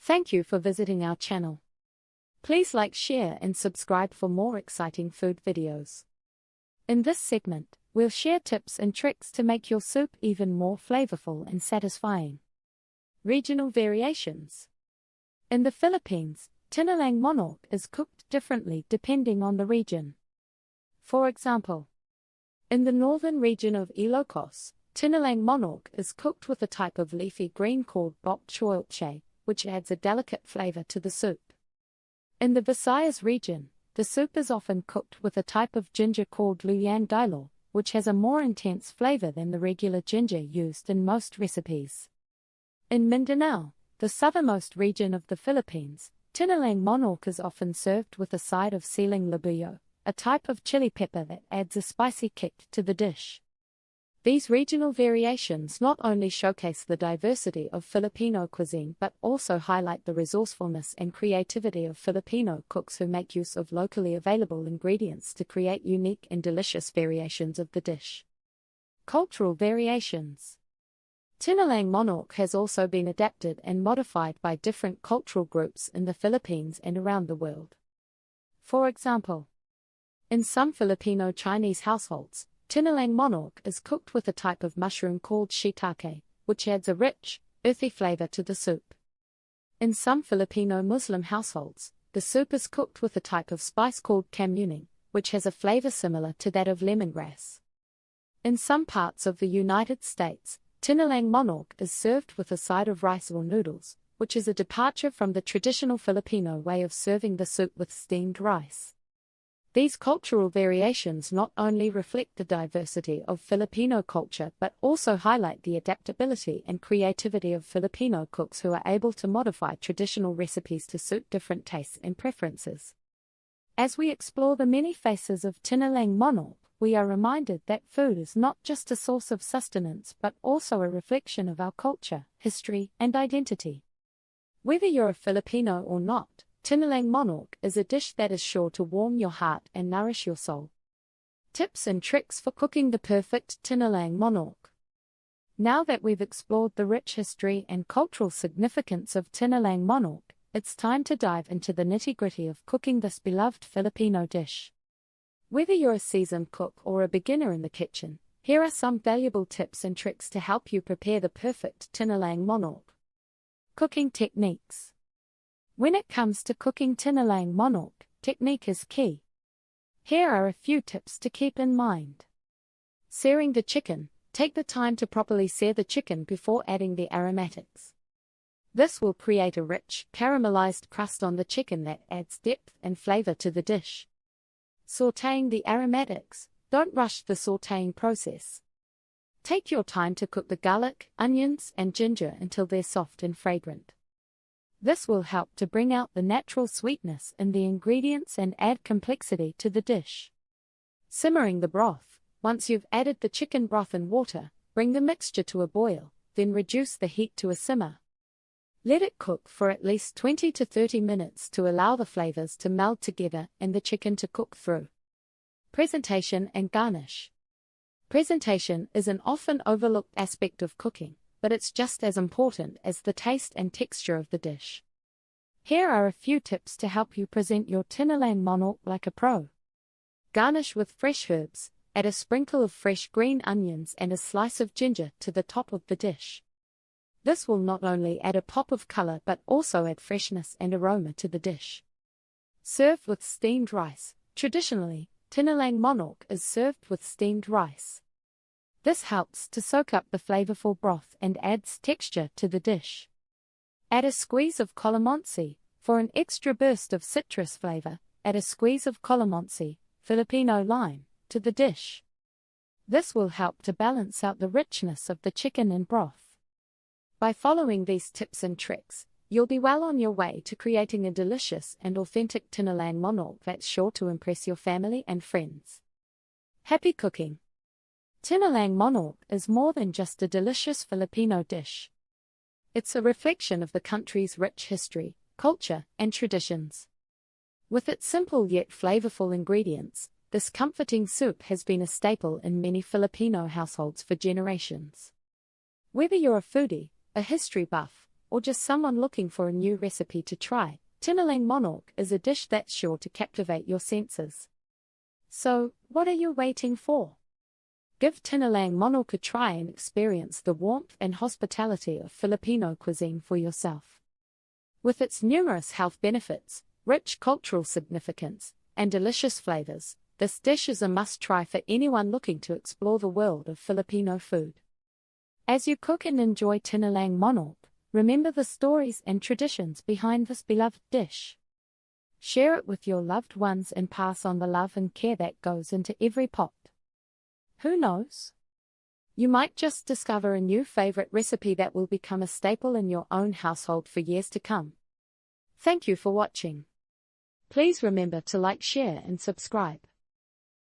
Thank you for visiting our channel. Please like, share and subscribe for more exciting food videos. In this segment, we'll share tips and tricks to make your soup even more flavorful and satisfying. Regional variations. In the Philippines, tinolang manok is cooked differently depending on the region. For example, in the northern region of Ilocos, tinolang manok is cooked with a type of leafy green called bok choy, which adds a delicate flavor to the soup. In the Visayas region, the soup is often cooked with a type of ginger called luyang dilo, which has a more intense flavor than the regular ginger used in most recipes. In Mindanao, the southernmost region of the Philippines, tinolang manok is often served with a side of siling labuyo, a type of chili pepper that adds a spicy kick to the dish. These regional variations not only showcase the diversity of Filipino cuisine but also highlight the resourcefulness and creativity of Filipino cooks who make use of locally available ingredients to create unique and delicious variations of the dish. Cultural variations. Tinolang manok has also been adapted and modified by different cultural groups in the Philippines and around the world. For example, in some Filipino Chinese households, tinolang manok is cooked with a type of mushroom called shiitake, which adds a rich, earthy flavor to the soup. In some Filipino Muslim households, the soup is cooked with a type of spice called kamuning, which has a flavor similar to that of lemongrass. In some parts of the United States, tinolang manok is served with a side of rice or noodles, which is a departure from the traditional Filipino way of serving the soup with steamed rice. These cultural variations not only reflect the diversity of Filipino culture but also highlight the adaptability and creativity of Filipino cooks who are able to modify traditional recipes to suit different tastes and preferences. As we explore the many faces of tinolang manok, we are reminded that food is not just a source of sustenance but also a reflection of our culture, history, and identity. Whether you're a Filipino or not, tinolang manok is a dish that is sure to warm your heart and nourish your soul. Tips and tricks for cooking the perfect tinolang manok. Now that we've explored the rich history and cultural significance of tinolang manok, it's time to dive into the nitty-gritty of cooking this beloved Filipino dish. Whether you're a seasoned cook or a beginner in the kitchen, here are some valuable tips and tricks to help you prepare the perfect tinolang manok. Cooking techniques. When it comes to cooking tinolang manok, technique is key. Here are a few tips to keep in mind. Searing the chicken. Take the time to properly sear the chicken before adding the aromatics. This will create a rich, caramelized crust on the chicken that adds depth and flavor to the dish. Sautéing the aromatics. Don't rush the sautéing process. Take your time to cook the garlic, onions, and ginger until they're soft and fragrant. This will help to bring out the natural sweetness in the ingredients and add complexity to the dish. Simmering the broth. Once you've added the chicken broth and water, bring the mixture to a boil, then reduce the heat to a simmer. Let it cook for at least 20 to 30 minutes to allow the flavors to meld together and the chicken to cook through. Presentation and garnish. Presentation is an often overlooked aspect of cooking, but it's just as important as the taste and texture of the dish. Here are a few tips to help you present your tinolang manok like a pro. Garnish with fresh herbs. Add a sprinkle of fresh green onions and a slice of ginger to the top of the dish. This will not only add a pop of color but also add freshness and aroma to the dish. Serve with steamed rice. Traditionally, tinolang manok is served with steamed rice. This helps to soak up the flavorful broth and adds texture to the dish. Add a squeeze of calamansi. For an extra burst of citrus flavor, add a squeeze of calamansi, Filipino lime, to the dish. This will help to balance out the richness of the chicken and broth. By following these tips and tricks, you'll be well on your way to creating a delicious and authentic tinolang manok that's sure to impress your family and friends. Happy cooking! Tinolang manok is more than just a delicious Filipino dish. It's a reflection of the country's rich history, culture, and traditions. With its simple yet flavorful ingredients, this comforting soup has been a staple in many Filipino households for generations. Whether you're a foodie, a history buff, or just someone looking for a new recipe to try, tinolang manok is a dish that's sure to captivate your senses. So, what are you waiting for? Give tinolang manok a try and experience the warmth and hospitality of Filipino cuisine for yourself. With its numerous health benefits, rich cultural significance, and delicious flavors, this dish is a must-try for anyone looking to explore the world of Filipino food. As you cook and enjoy tinolang manok, remember the stories and traditions behind this beloved dish. Share it with your loved ones and pass on the love and care that goes into every pot. Who knows? You might just discover a new favorite recipe that will become a staple in your own household for years to come. Thank you for watching. Please remember to like, share, and subscribe.